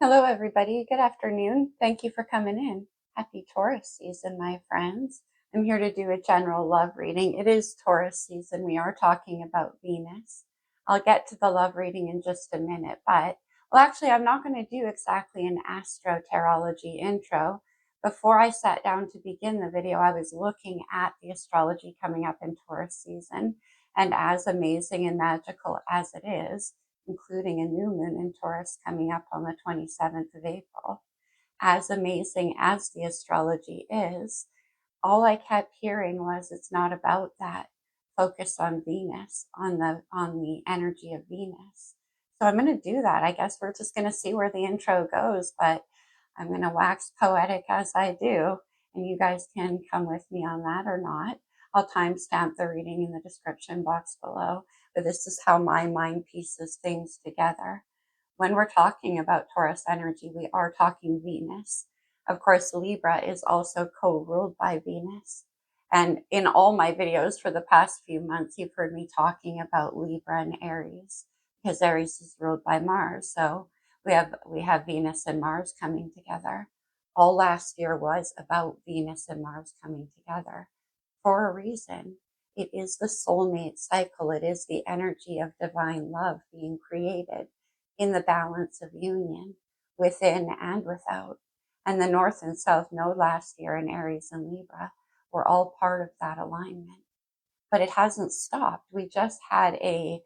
Hello, everybody. Good afternoon. Thank you for coming in. Happy Taurus season, my friends. I'm here to do a general love reading. It is Taurus season. We are talking about Venus. I'll get to the love reading in just a minute, actually, I'm not going to do exactly an astro-tarology intro. Before I sat down to begin the video, I was looking at the astrology coming up in Taurus season, and as amazing and magical as it is, including a new moon in Taurus coming up on the 27th of April. As amazing as the astrology is, all I kept hearing was it's not about that. Focus on Venus, on the energy of Venus. So I'm going to do that. I guess we're just going to see where the intro goes, but I'm going to wax poetic as I do, and you guys can come with me on that or not. I'll timestamp the reading in the description box below, but this is how my mind pieces things together. When we're talking about Taurus energy, we are talking Venus. Of course, Libra is also co-ruled by Venus. And in all my videos for the past few months, you've heard me talking about Libra and Aries, because Aries is ruled by Mars. So we have Venus and Mars coming together. All last year was about Venus and Mars coming together for a reason. It is the soulmate cycle. It is the energy of divine love being created in the balance of union within and without. And the North and South node last year in Aries and Libra were all part of that alignment. But it hasn't stopped. We just had a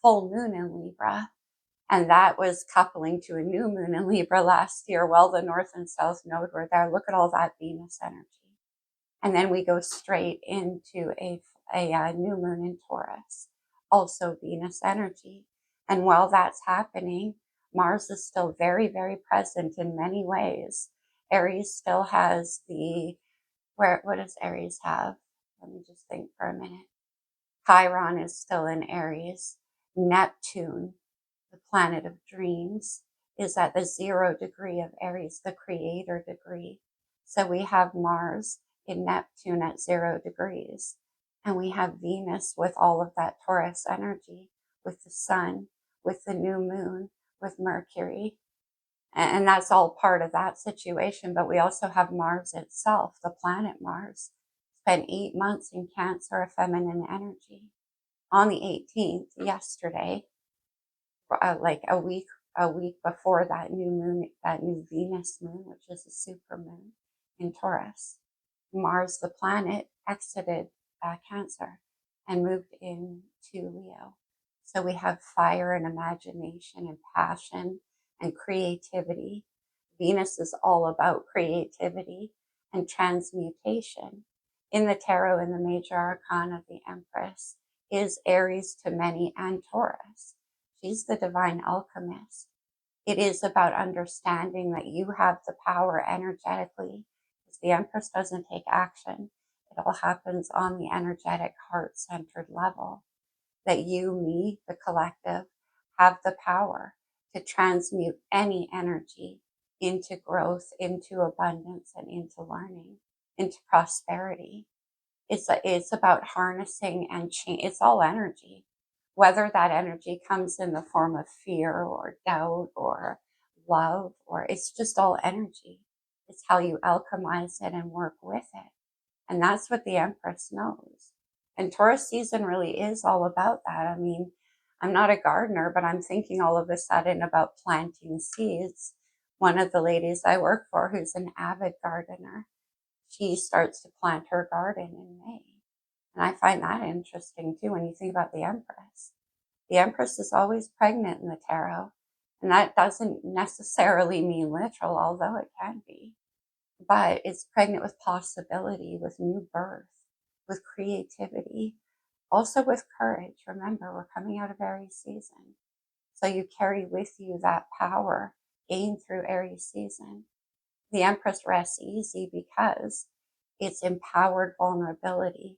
full moon in Libra, and that was coupling to a new moon in Libra last year while the North and South node were there. Look at all that Venus energy. And then we go straight into a new moon in Taurus, also Venus energy. And while that's happening, Mars is still very, very present in many ways. Aries still has what does Aries have? Let me just think for a minute. Chiron is still in Aries. Neptune, the planet of dreams, is at the 0 degree of Aries, the creator degree. So we have Mars in Neptune at 0 degrees. And we have Venus with all of that Taurus energy, with the sun, with the new moon, with Mercury. And that's all part of that situation. But we also have Mars itself, the planet Mars, spent 8 months in Cancer, a feminine energy. On the 18th, yesterday, like a week before that new moon, that new Venus moon, which is a super moon in Taurus, Mars, the planet, exited Cancer and moved into Leo. So we have fire and imagination and passion and creativity. Venus is all about creativity and transmutation. In the tarot, in the major arcana of the Empress, is Aries to many and Taurus. She's the divine alchemist. It is about understanding that you have the power energetically, because the Empress doesn't take action. It all happens on the energetic, heart-centered level. That you, me, the collective, have the power to transmute any energy into growth, into abundance, and into learning, into prosperity. It's about harnessing and change. It's all energy. Whether that energy comes in the form of fear or doubt or love, or it's just all energy. It's how you alchemize it and work with it. And that's what the Empress knows. And Taurus season really is all about that. I mean, I'm not a gardener, but I'm thinking all of a sudden about planting seeds. One of the ladies I work for, who's an avid gardener, she starts to plant her garden in May. And I find that interesting too when you think about the Empress. The Empress is always pregnant in the tarot. And that doesn't necessarily mean literal, although it can be. But it's pregnant with possibility, with new birth, with creativity, also with courage. Remember, we're coming out of Aries season. So you carry with you that power gained through Aries season. The Empress rests easy because it's empowered vulnerability,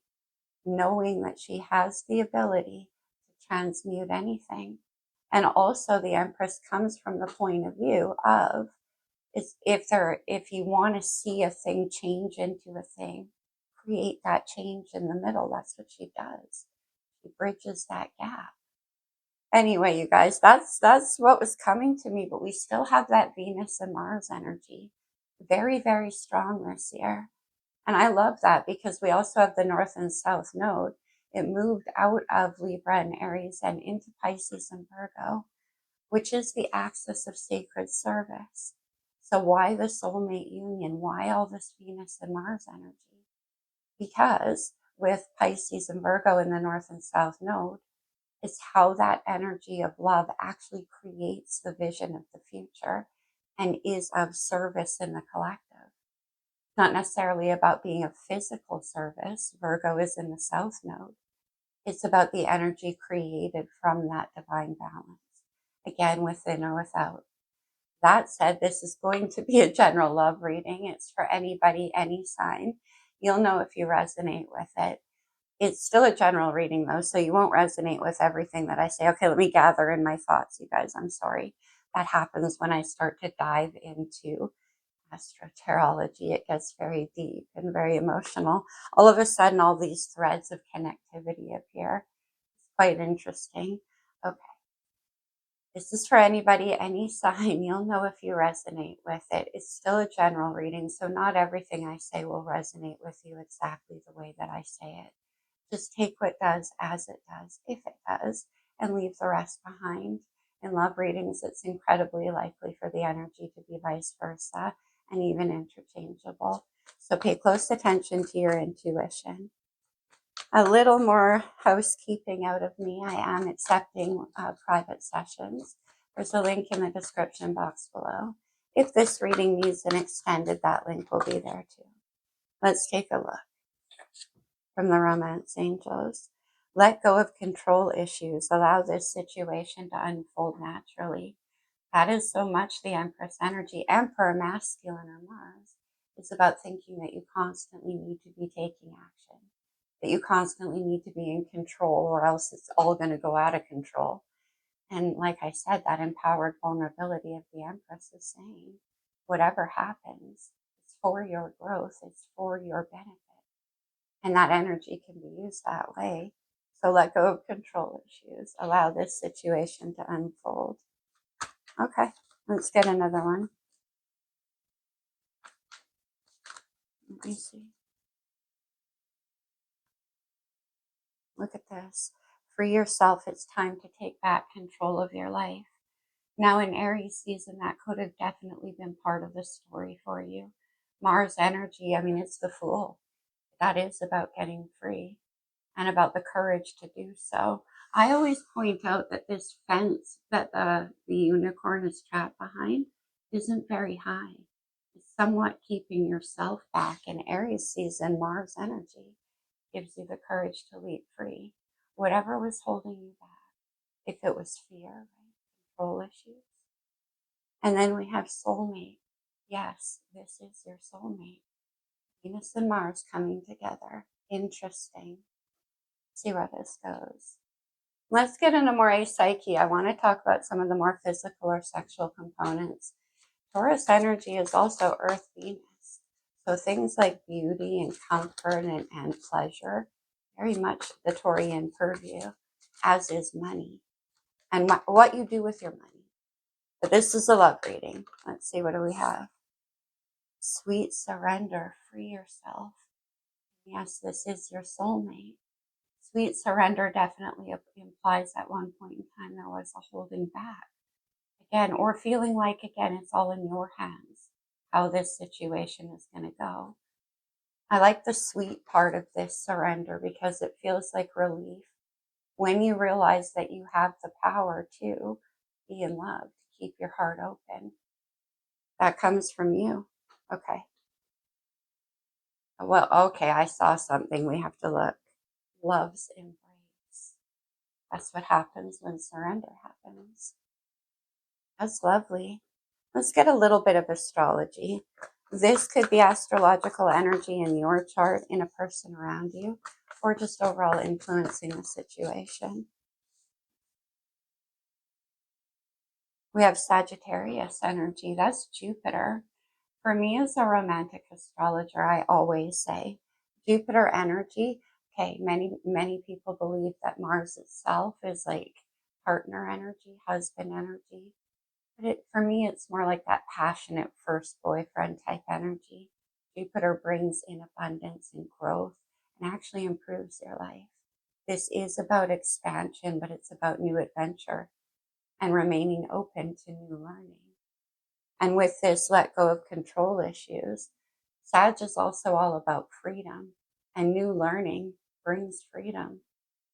knowing that she has the ability to transmute anything. And also the Empress comes from the point of view of, if you want to see a thing change into a thing, create that change in the middle. That's what she does. She bridges that gap. Anyway, you guys, that's what was coming to me, but we still have that Venus and Mars energy. Very, very strong this year. And I love that because we also have the North and South node. It moved out of Libra and Aries and into Pisces and Virgo, which is the axis of sacred service. So why the soulmate union? Why all this Venus and Mars energy? Because with Pisces and Virgo in the North and South node, it's how that energy of love actually creates the vision of the future and is of service in the collective. Not necessarily about being of physical service. Virgo is in the South node. It's about the energy created from that divine balance. Again, within or without. That said, this is going to be a general love reading. It's for anybody, any sign. You'll know if you resonate with it. It's still a general reading though, so you won't resonate with everything that I say. Okay, let me gather in my thoughts, you guys. I'm sorry. That happens when I start to dive into astroterology. It gets very deep and very emotional. All of a sudden, all these threads of connectivity appear. It's quite interesting. Okay. This is for anybody, any sign. You'll know if you resonate with it. It's still a general reading, so not everything I say will resonate with you exactly the way that I say it. Just take what does as it does, if it does, and leave the rest behind. In love readings, it's incredibly likely for the energy to be vice versa and even interchangeable. So pay close attention to your intuition. A little more housekeeping out of me. I am accepting private sessions. There's a link in the description box below. If this reading needs an extended, that link will be there too. Let's take a look from the Romance Angels. Let go of control issues. Allow this situation to unfold naturally. That is so much the Empress energy. Emperor, masculine or Mars, is about thinking that you constantly need to be taking action, that you constantly need to be in control or else it's all going to go out of control. And like I said, that empowered vulnerability of the Empress is saying, whatever happens, it's for your growth, it's for your benefit. And that energy can be used that way. So let go of control issues. Allow this situation to unfold. Okay, let's get another one. Let me see. Look at this. Free yourself. It's time to take back control of your life. Now in Aries season, that could have definitely been part of the story for you. Mars energy, I mean, it's the Fool. That is about getting free and about the courage to do so. I always point out that this fence that the unicorn is trapped behind isn't very high. It's somewhat keeping yourself back. In Aries season, Mars energy gives you the courage to leap free. Whatever was holding you back, if it was fear, right? Control issues. And then we have soulmate. Yes, this is your soulmate. Venus and Mars coming together. Interesting. See where this goes. Let's get into more psyche. I want to talk about some of the more physical or sexual components. Taurus energy is also Earth Venus. So things like beauty and comfort and pleasure, very much the Taurian purview, as is money and what you do with your money. But this is a love reading. Let's see, what do we have? Sweet surrender, free yourself. Yes, this is your soulmate. Sweet surrender definitely implies at one point in time there was a holding back. Again, or feeling like, again, it's all in your hands, how this situation is going to go. I like the sweet part of this surrender because it feels like relief when you realize that you have the power to be in love, to keep your heart open. That comes from you. Okay. Well, okay, I saw something. We have to look. Love's embrace. That's what happens when surrender happens. That's lovely. Let's get a little bit of astrology. This could be astrological energy in your chart, in a person around you, or just overall influencing the situation. We have Sagittarius energy. That's Jupiter. For me as a romantic astrologer, I always say Jupiter energy. Okay, many people believe that Mars itself is like partner energy, husband energy. But for me, it's more like that passionate first boyfriend type energy. Jupiter brings in abundance and growth and actually improves your life. This is about expansion, but it's about new adventure and remaining open to new learning. And with this let go of control issues, Sag is also all about freedom, and new learning brings freedom.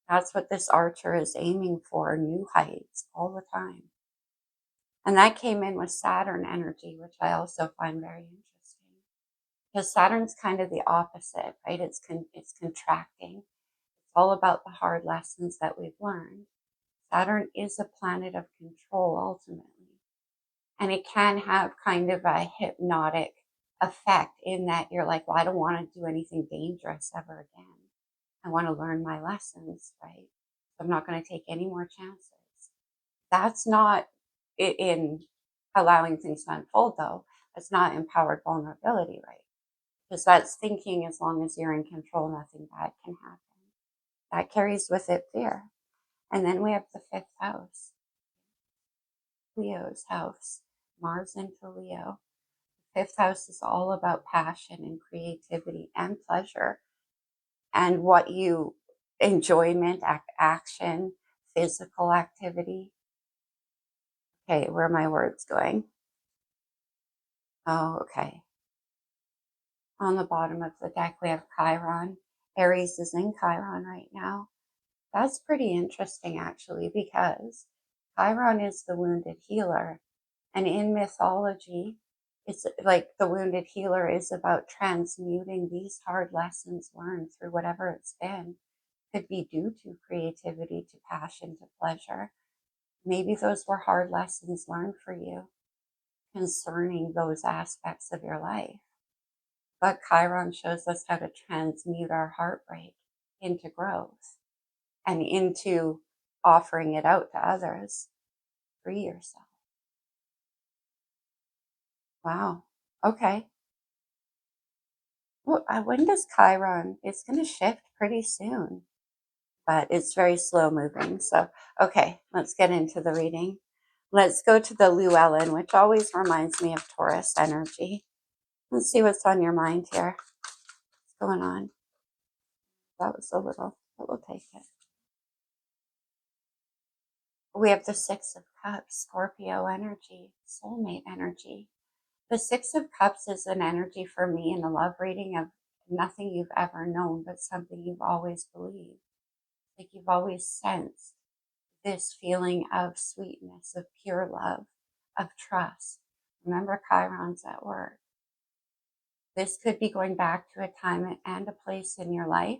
That's what this archer is aiming for, new heights all the time. And that came in with Saturn energy, which I also find very interesting. Because Saturn's kind of the opposite, right? It's contracting. It's all about the hard lessons that we've learned. Saturn is a planet of control ultimately. And it can have kind of a hypnotic effect in that you're like, well, I don't want to do anything dangerous ever again. I want to learn my lessons, right? So I'm not going to take any more chances. That's not it in allowing things to unfold, though. That's not empowered vulnerability, right? Because that's thinking as long as you're in control, nothing bad can happen. That carries with it fear. And then we have the fifth house, Leo's house, Mars into Leo. The fifth house is all about passion and creativity and pleasure and what you enjoyment, action, physical activity. Okay, where are my words going? Oh, okay. On the bottom of the deck, we have Chiron. Aries is in Chiron right now. That's pretty interesting, actually, because Chiron is the wounded healer. And in mythology, it's like the wounded healer is about transmuting these hard lessons learned through whatever it's been. Could be due to creativity, to passion, to pleasure. Maybe those were hard lessons learned for you concerning those aspects of your life. But Chiron shows us how to transmute our heartbreak into growth and into offering it out to others. Free yourself. Wow. Okay. Well, when does Chiron? It's going to shift pretty soon, but it's very slow moving. So, okay, let's get into the reading. Let's go to the Llewellyn, which always reminds me of Taurus energy. Let's see what's on your mind here. What's going on? That was a little, but we'll take it. We have the Six of Cups, Scorpio energy, soulmate energy. The Six of Cups is an energy for me in a love reading of nothing you've ever known, but something you've always believed. Like you've always sensed this feeling of sweetness, of pure love, of trust. Remember, Chiron's at work. This could be going back to a time and a place in your life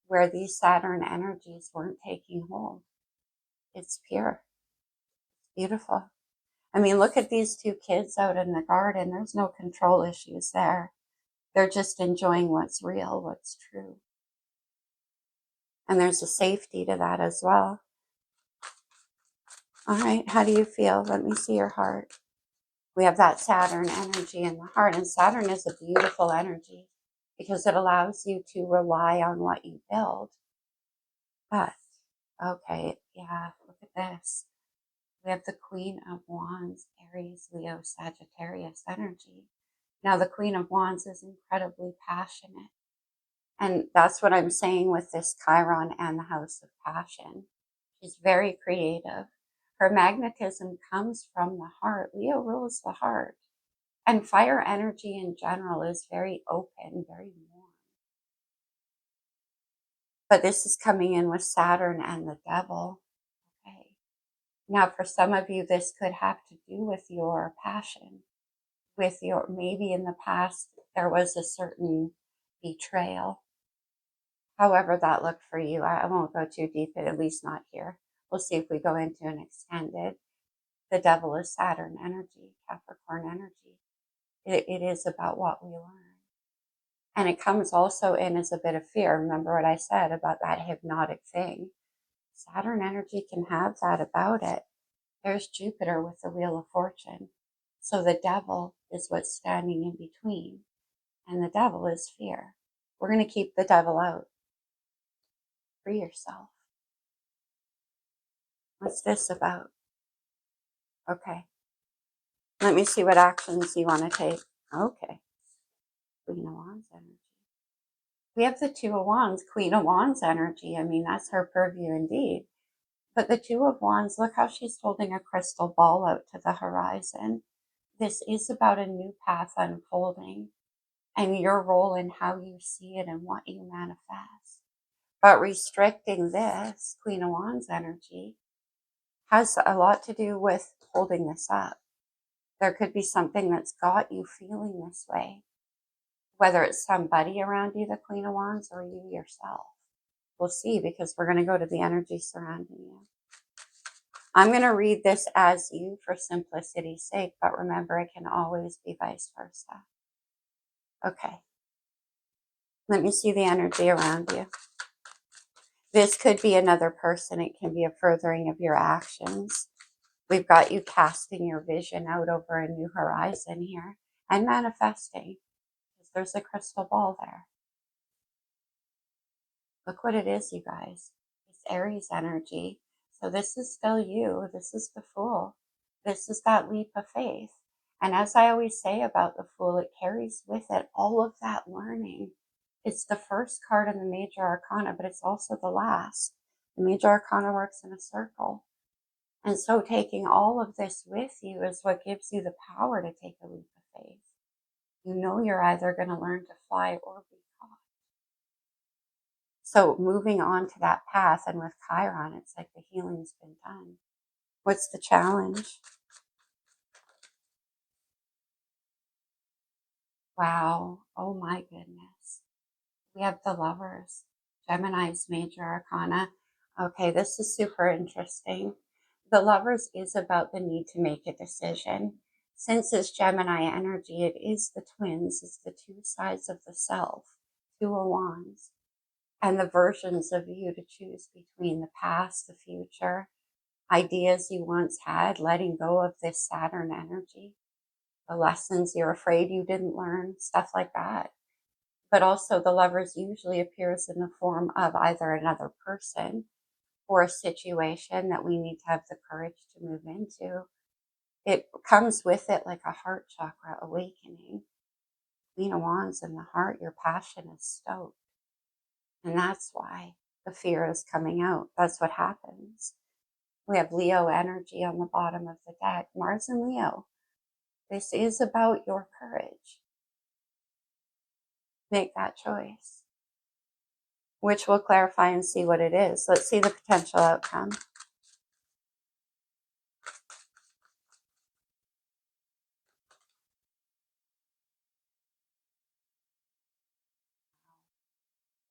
where these Saturn energies weren't taking hold. It's pure. Beautiful. I mean, look at these two kids out in the garden. There's no control issues there. They're just enjoying what's real, what's true. And there's a safety to that as well. All right, how do you feel? Let me see your heart. We have that Saturn energy in the heart, and Saturn is a beautiful energy because it allows you to rely on what you build. But, okay, yeah, look at this. We have the Queen of Wands, Aries, Leo, Sagittarius energy. Now, the Queen of Wands is incredibly passionate. And that's what I'm saying with this Chiron and the House of Passion. She's very creative. Her magnetism comes from the heart. Leo rules the heart. And fire energy in general is very open, very warm. But this is coming in with Saturn and the devil. Okay. Now, for some of you, this could have to do with your passion, with your, maybe in the past, there was a certain betrayal. However that looked for you, I won't go too deep, at least not here. We'll see if we go into an extended. The devil is Saturn energy, Capricorn energy. It is about what we learn. And it comes also in as a bit of fear. Remember what I said about that hypnotic thing? Saturn energy can have that about it. There's Jupiter with the Wheel of Fortune. So the devil is what's standing in between. And the devil is fear. We're going to keep the devil out. Free yourself. What's this about? Okay. Let me see what actions you want to take. Okay. Queen of Wands energy. We have the Two of Wands, Queen of Wands energy. I mean, that's her purview indeed. But the Two of Wands, look how she's holding a crystal ball out to the horizon. This is about a new path unfolding and your role in how you see it and what you manifest. But restricting this, Queen of Wands energy, has a lot to do with holding this up. There could be something that's got you feeling this way, whether it's somebody around you, the Queen of Wands, or you yourself. We'll see, because we're going to go to the energy surrounding you. I'm going to read this as you for simplicity's sake, but remember, it can always be vice versa. Okay. Let me see the energy around you. This could be another person. It can be a furthering of your actions. We've got you casting your vision out over a new horizon here and manifesting, because there's a crystal ball there. Look what it is, you guys. It's Aries energy. So this is still you. This is the Fool. This is that leap of faith. And as I always say about the Fool, it carries with it all of that learning. It's the first card in the major arcana, but it's also the last. The major arcana works in a circle. And so taking all of this with you is what gives you the power to take a leap of faith. You know you're either going to learn to fly or be caught. So moving on to that path, and with Chiron, it's like the healing's been done. What's the challenge? Wow. Oh my goodness. We have the Lovers, Gemini's major arcana. Okay, this is super interesting. The Lovers is about the need to make a decision. Since it's Gemini energy, it is the twins. It's the two sides of the self, Two of Wands, and the versions of you to choose between the past, the future, ideas you once had, letting go of this Saturn energy, the lessons you're afraid you didn't learn, stuff like that. But also the Lovers usually appears in the form of either another person or a situation that we need to have the courage to move into. It comes with it like a heart chakra awakening. Queen of Wands in the heart, your passion is stoked. And that's why the fear is coming out. That's what happens. We have Leo energy on the bottom of the deck. Mars and Leo. This is about your courage. Make that choice, which we'll clarify and see what it is. Let's see the potential outcome.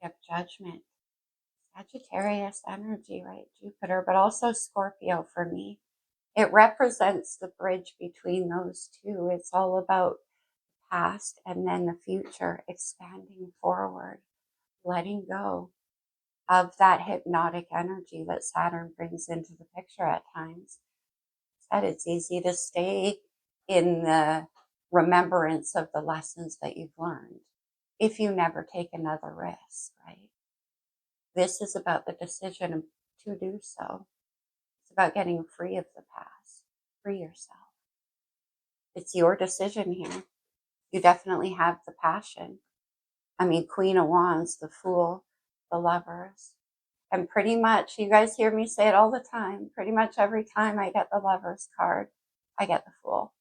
You have Judgment. Sagittarius energy, right? Jupiter, but also Scorpio for me. It represents the bridge between those two. It's all about past and then the future, expanding forward, letting go of that hypnotic energy that Saturn brings into the picture at times. That it's easy to stay in the remembrance of the lessons that you've learned if you never take another risk, right? This is about the decision to do so. It's about getting free of the past, free yourself. It's your decision here. You definitely have the passion. I mean, Queen of Wands, the Fool, the Lovers. And pretty much, you guys hear me say it all the time, pretty much every time I get the Lovers card, I get the Fool.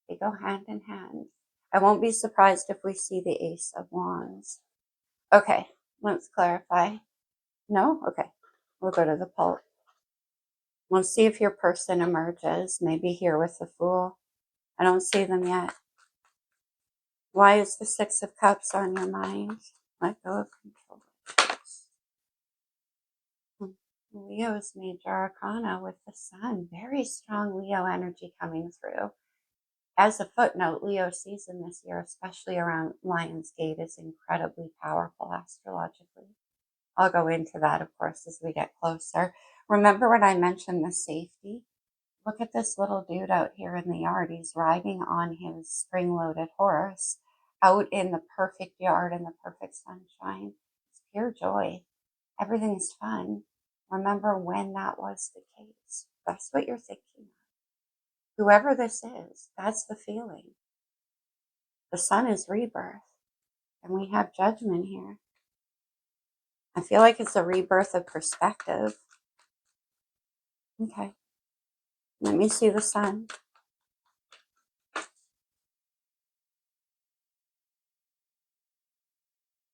They go hand in hand. I won't be surprised if we see the Ace of Wands. Okay, let's clarify. No? Okay, we'll go to the Pulse. We'll see if your person emerges, maybe here with the Fool. I don't see them yet. Why is the Six of Cups on your mind? Let go of control. Leo's major arcana with the Sun. Very strong Leo energy coming through. As a footnote, Leo season this year, especially around Lionsgate, is incredibly powerful astrologically. I'll go into that, of course, as we get closer. Remember when I mentioned the safety? Look at this little dude out here in the yard. He's riding on his spring-loaded horse out in the perfect yard in the perfect sunshine. It's pure joy. Everything's fun. Remember when that was the case. That's what you're thinking of. Whoever this is, that's the feeling. The sun is rebirth, and we have judgment here. I feel like it's a rebirth of perspective. Okay. Let me see the sun.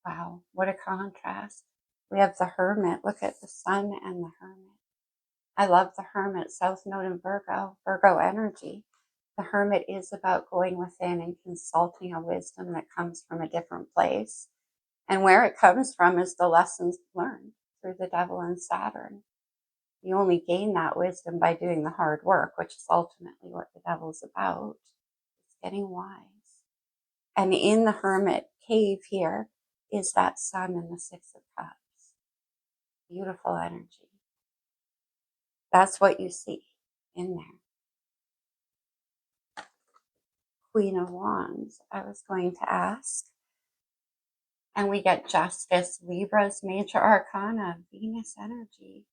Wow, what a contrast. We have the Hermit. Look at the sun and the Hermit. I love the Hermit, South Node in Virgo, Virgo energy. The Hermit is about going within and consulting a wisdom that comes from a different place. And where it comes from is the lessons learned through the Devil and Saturn. You only gain that wisdom by doing the hard work, which is ultimately what the Devil's about. It's getting wise. And in the Hermit cave here is that sun and the Six of Cups. Beautiful energy. That's what you see in there. Queen of Wands, I was going to ask. And we get Justice, Libra's major arcana, Venus energy.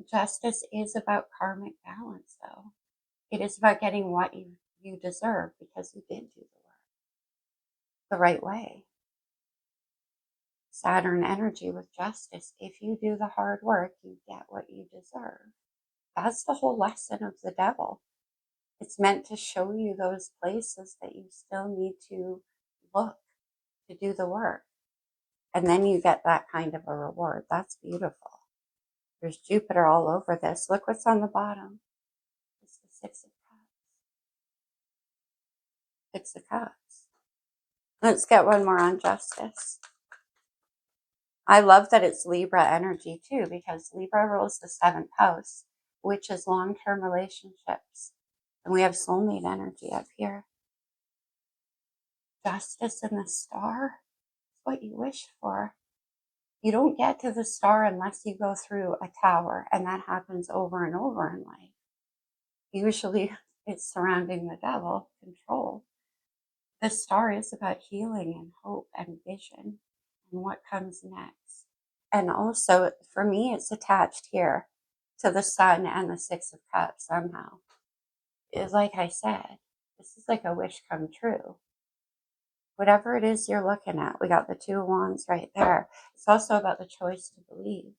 Justice is about karmic balance, though. It is about getting what you deserve because you did do the work the right way. Saturn energy with Justice. If you do the hard work, you get what you deserve. That's the whole lesson of the Devil. It's meant to show you those places that you still need to look to do the work. And then you get that kind of a reward. That's beautiful. There's Jupiter all over this. Look what's on the bottom. It's the Six of Cups. Six of Cups. Let's get one more on Justice. I love that it's Libra energy too, because Libra rules the 7th house, which is long-term relationships. And we have soulmate energy up here. Justice in the star is what you wish for. You don't get to the star unless you go through a tower, and that happens over and over in life. Usually it's surrounding the Devil, control. The star is about healing and hope and vision and what comes next. And also, for me, it's attached here to the sun and the Six of Cups somehow. It's like I said, this is like a wish come true. Whatever it is you're looking at, we got the Two of Wands right there. It's also about the choice to believe.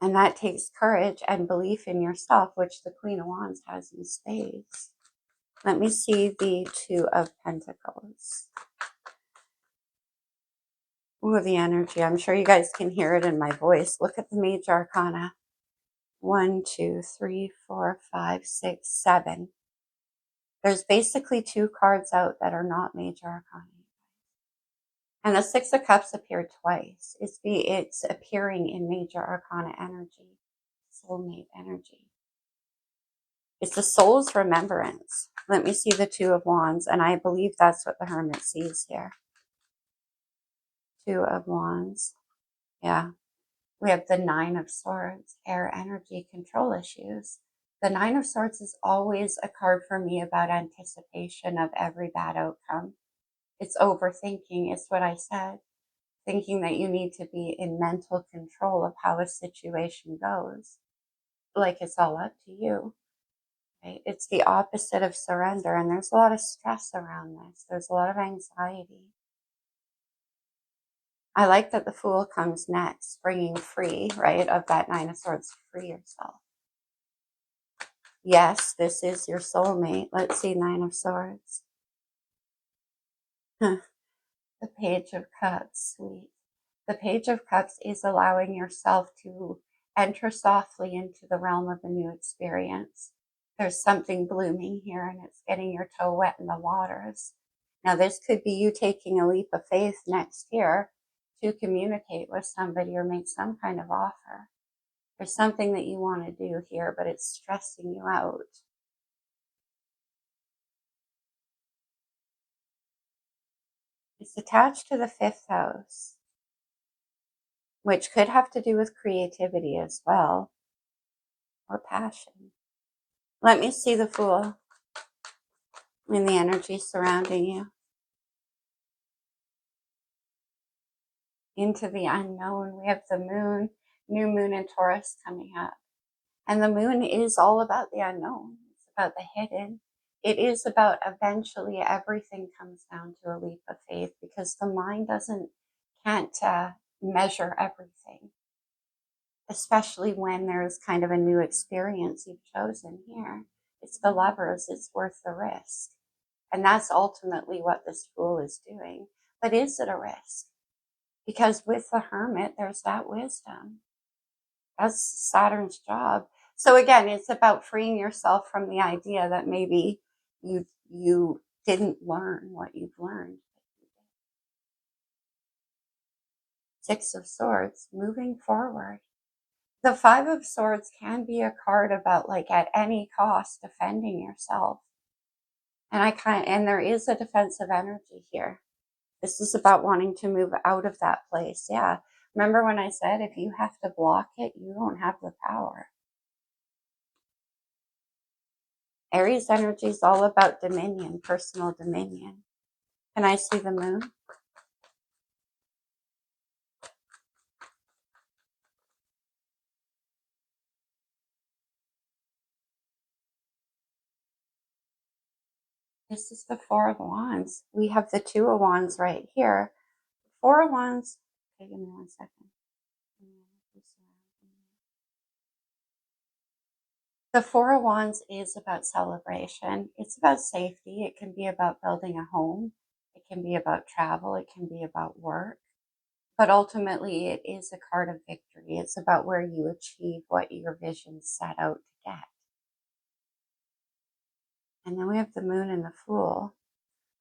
And that takes courage and belief in yourself, which the Queen of Wands has in spades. Let me see the Two of Pentacles. Ooh, the energy. I'm sure you guys can hear it in my voice. Look at the major arcana. 1, 2, 3, 4, 5, 6, 7. There's basically 2 cards out that are not major arcana. And the Six of Cups appeared twice. It's appearing in major arcana energy, soulmate energy. It's the soul's remembrance. Let me see the Two of Wands, and I believe that's what the Hermit sees here. Two of Wands. Yeah. We have the Nine of Swords, air energy, control issues. The Nine of Swords is always a card for me about anticipation of every bad outcome. It's overthinking, it's what I said. Thinking that you need to be in mental control of how a situation goes. Like it's all up to you. Right? It's the opposite of surrender, and there's a lot of stress around this. There's a lot of anxiety. I like that the Fool comes next, bringing free, right, of that Nine of Swords, free yourself. Yes, this is your soulmate. Let's see, Nine of Swords. The Page of Cups, sweet. The Page of Cups is allowing yourself to enter softly into the realm of a new experience. There's something blooming here, and it's getting your toe wet in the waters. Now, this could be you taking a leap of faith next year to communicate with somebody or make some kind of offer. There's something that you want to do here, but it's stressing you out. It's attached to the 5th house, which could have to do with creativity as well, or passion. Let me see the Fool and the energy surrounding you. Into the unknown, we have the Moon. new moon in Taurus coming up. And the moon is all about the unknown. It's about the hidden. It is about eventually everything comes down to a leap of faith, because the mind can't measure everything, especially when there's kind of a new experience you've chosen here. It's the Lovers. It's worth the risk. And that's ultimately what this Fool is doing. But is it a risk? Because with the Hermit, there's that wisdom. That's Saturn's job. So again, it's about freeing yourself from the idea that maybe you didn't learn what you've learned. Six of Swords, moving forward. The Five of Swords can be a card about, like, at any cost defending yourself. And there is a defensive energy here. This is about wanting to move out of that place. Yeah. Remember when I said if you have to block it, you don't have the power. Aries energy is all about dominion, personal dominion. Can I see the moon? This is the Four of Wands. We have the Two of Wands right here. Four of Wands. Okay, give me 1 second. The Four of Wands is about celebration. It's about safety. It can be about building a home. It can be about travel. It can be about work. But ultimately, it is a card of victory. It's about where you achieve what your vision set out to get. And then we have the Moon and the Fool.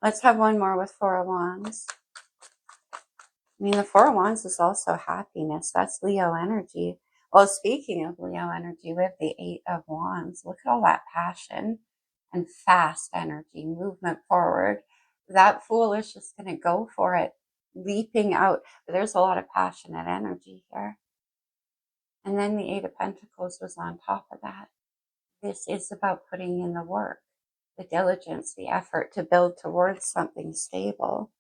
Let's have one more with Four of Wands. I mean, the Four of Wands is also happiness. That's Leo energy. Well, speaking of Leo energy, we have the Eight of Wands. Look at all that passion and fast energy, movement forward. That Fool is just going to go for it, leaping out. But there's a lot of passionate energy here. And then the Eight of Pentacles was on top of that. This is about putting in the work, the diligence, the effort to build towards something stable.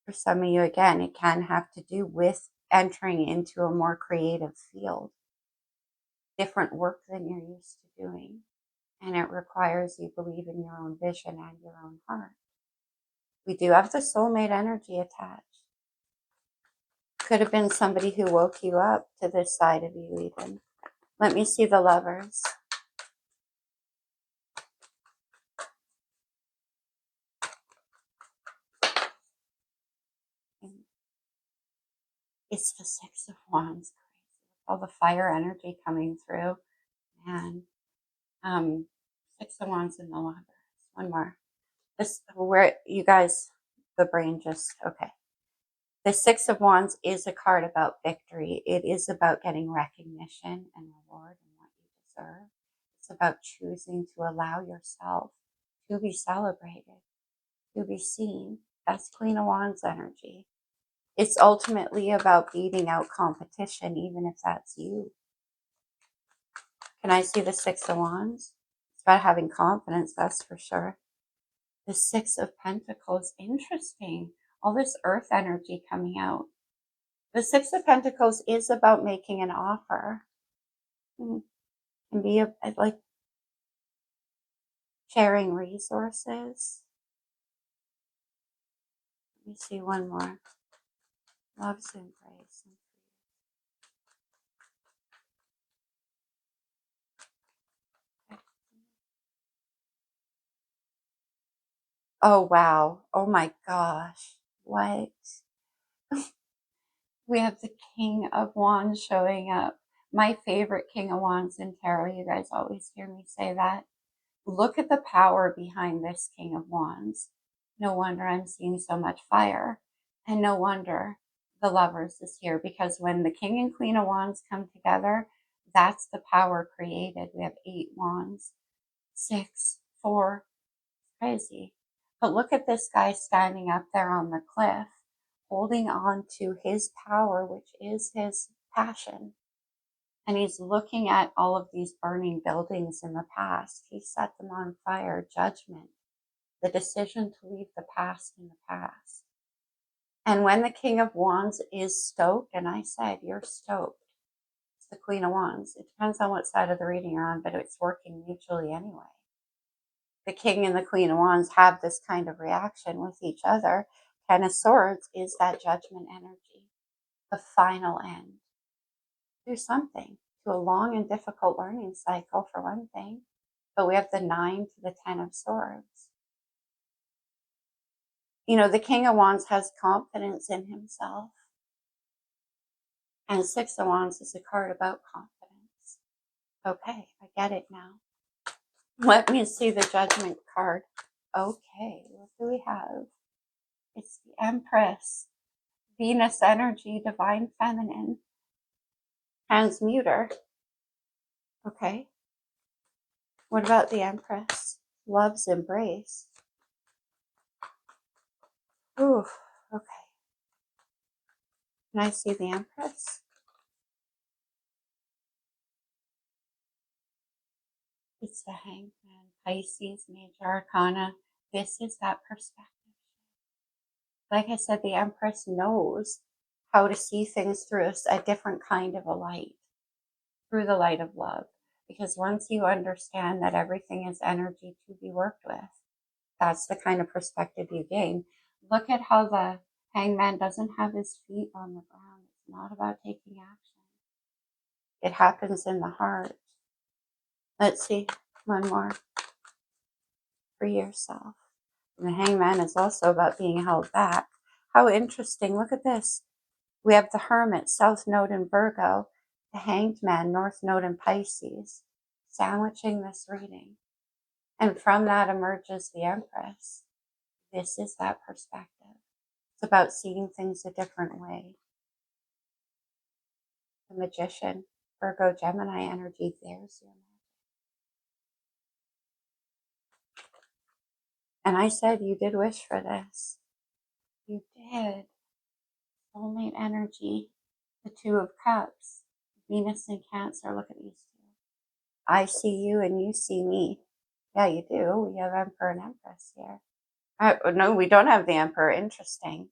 For some of you, again, it can have to do with entering into a more creative field, different work than you're used to doing. And it requires you believe in your own vision and your own heart. We do have the soulmate energy attached. Could have been somebody who woke you up to this side of you even. Let me see the Lovers. It's the Six of Wands. All the fire energy coming through. And Six of Wands and the Lovers. One more. This, where you guys, the brain just, okay. The Six of Wands is a card about victory. It is about getting recognition and reward and what you deserve. It's about choosing to allow yourself to be celebrated, to be seen. That's Queen of Wands energy. It's ultimately about beating out competition, even if that's you. Can I see the Six of Wands? It's about having confidence, that's for sure. The Six of Pentacles, interesting. All this earth energy coming out. The Six of Pentacles is about making an offer. It can be like sharing resources. Let me see one more. Love's embrace. Oh, wow. Oh my gosh. What? We have the King of Wands showing up. My favorite King of Wands in tarot. You guys always hear me say that. Look at the power behind this King of Wands. No wonder I'm seeing so much fire. And no wonder the Lovers is here, because when the King and Queen of Wands come together, that's the power created. We have 8 wands, 6, 4, crazy. But look at this guy standing up there on the cliff, holding on to his power, which is his passion. And he's looking at all of these burning buildings in the past. He set them on fire, judgment, the decision to leave the past in the past. And when the King of Wands is stoked, and I said, you're stoked, it's the Queen of Wands. It depends on what side of the reading you're on, but it's working mutually anyway. The King and the Queen of Wands have this kind of reaction with each other. Ten of Swords is that judgment energy, the final end. Do something to a long and difficult learning cycle, for one thing. But we have the 9 to the 10 of Swords. You know, the King of Wands has confidence in himself. And 6 of Wands is a card about confidence. Okay, I get it now. Let me see the Judgment card. Okay, what do we have? It's the Empress, Venus energy, divine feminine, transmuter. Okay. What about the Empress? Love's embrace. Ooh, okay. Can I see the Empress? It's the Hanged Man, Pisces, Major Arcana. This is that perspective. Like I said, the Empress knows how to see things through a different kind of a light, through the light of love. Because once you understand that everything is energy to be worked with, that's the kind of perspective you gain. Look at how the Hangman doesn't have his feet on the ground. It's not about taking action. It happens in the heart. Let's see, one more. Free yourself. And the Hangman is also about being held back. How interesting. Look at this. We have the Hermit, South Node in Virgo, the Hanged Man, North Node in Pisces, sandwiching this reading. And from that emerges the Empress. This is that perspective. It's about seeing things a different way. The Magician, Virgo, Gemini energy, there's your magic. And I said you did wish for this. You did. Soulmate energy, the Two of Cups, Venus in Cancer. Look at these two. I see you and you see me. Yeah, you do. We have Emperor and Empress here. No, we don't have the Emperor. Interesting.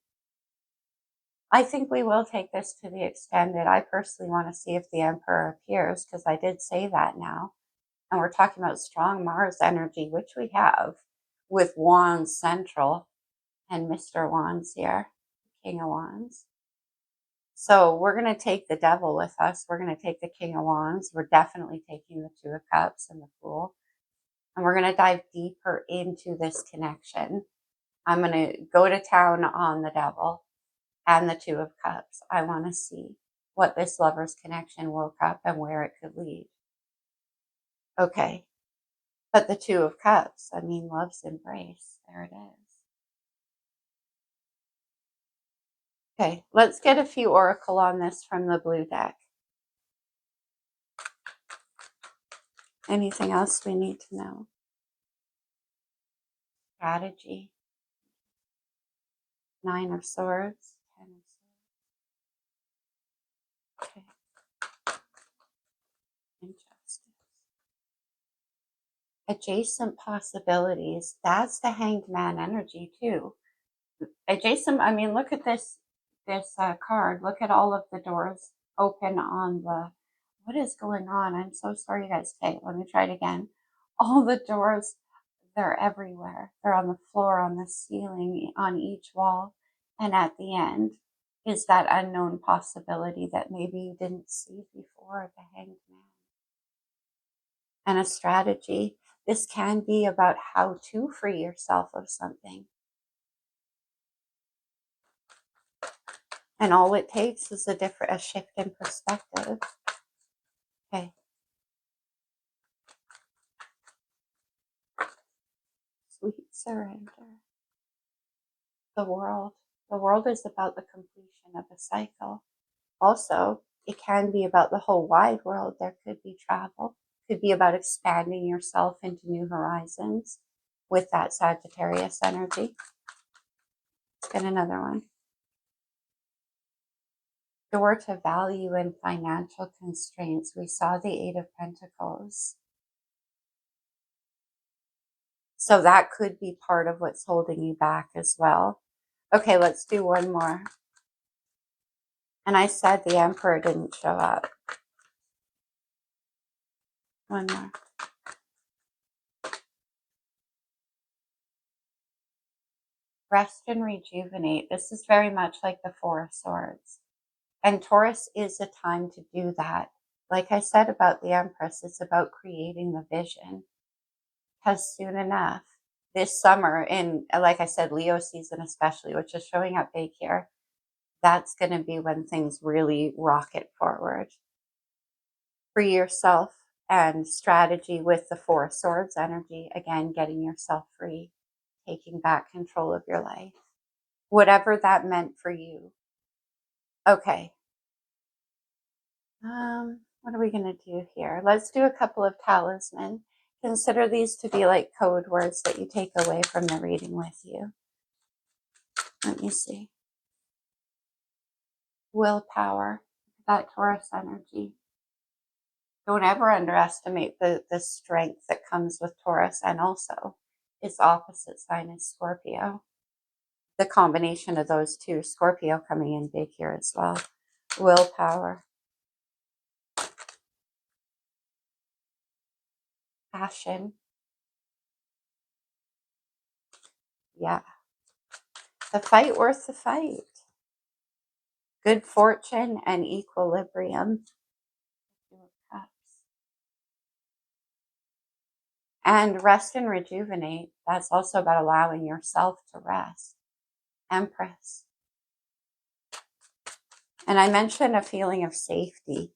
I think we will take this to the extended. I personally want to see if the Emperor appears, because I did say that now. And we're talking about strong Mars energy, which we have with Wands Central and Mr. Wands here, King of Wands. So we're going to take the Devil with us. We're going to take the King of Wands. We're definitely taking the Two of Cups and the Fool. And we're going to dive deeper into this connection. I'm going to go to town on the Devil and the Two of Cups. I want to see what this lover's connection woke up and where it could lead. Okay. But the Two of Cups, I mean, love's embrace. There it is. Okay, let's get a few oracle on this from the blue deck. Anything else we need to know? Strategy. 9 of Swords. 10 of Swords. Okay. Injustice. Adjacent possibilities. That's the Hanged Man energy too. Adjacent, I mean, look at this card. Look at all of the doors open on the, what is going on? I'm so sorry, you guys. Okay, let me try it again. All the doors, they're everywhere. They're on the floor, on the ceiling, on each wall. And at the end is that unknown possibility that maybe you didn't see before, the Hanged Man. And a strategy. This can be about how to free yourself of something. And all it takes is a shift in perspective. Okay. Sweet surrender. The world. The world is about the completion of a cycle. Also, it can be about the whole wide world. There could be travel. Could be about expanding yourself into new horizons with that Sagittarius energy. Let's get another one. Door to value and financial constraints. We saw the Eight of Pentacles. So that could be part of what's holding you back as well. Okay, let's do one more. And I said the Emperor didn't show up. One more. Rest and rejuvenate. This is very much like the Four of Swords. And Taurus is a time to do that. Like I said about the Empress, it's about creating the vision. Because soon enough, this summer, in, like I said, Leo season especially, which is showing up big here, that's going to be when things really rocket forward. Free yourself and strategy with the Four of Swords energy. Again, getting yourself free, taking back control of your life. Whatever that meant for you. Okay. What are we going to do here? Let's do a couple of talisman. Consider these to be like code words that you take away from the reading with you. Let me see. Willpower, that Taurus energy. Don't ever underestimate the strength that comes with Taurus, and also its opposite sign is Scorpio. The combination of those two, Scorpio coming in big here as well. Willpower. Passion. Yeah. The fight worth the fight. Good fortune and equilibrium. And rest and rejuvenate. That's also about allowing yourself to rest. Empress. And I mentioned a feeling of safety.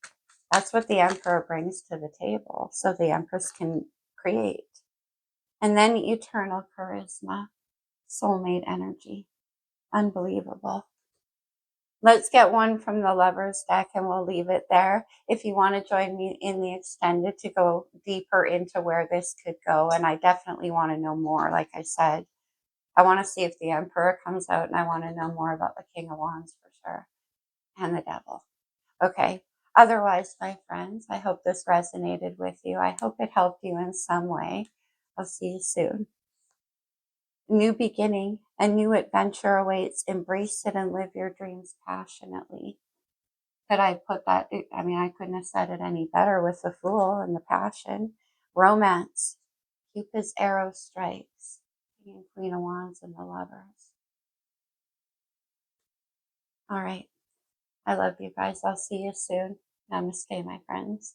That's what the Emperor brings to the table, so the Empress can create. And then eternal charisma, soulmate energy. Unbelievable. Let's get one from the Lovers deck and we'll leave it there. If you want to join me in the extended to go deeper into where this could go, and I definitely want to know more, like I said. I want to see if the Emperor comes out, and I want to know more about the King of Wands for sure, and the Devil. Okay. Otherwise, my friends, I hope this resonated with you. I hope it helped you in some way. I'll see you soon. New beginning, a new adventure awaits. Embrace it and live your dreams passionately. Could I put that? I mean, I couldn't have said it any better with the Fool and the Passion. Romance. Cupid's arrow strikes. King and Queen of Wands and the Lovers. All right. I love you guys. I'll see you soon. Namaste, my friends.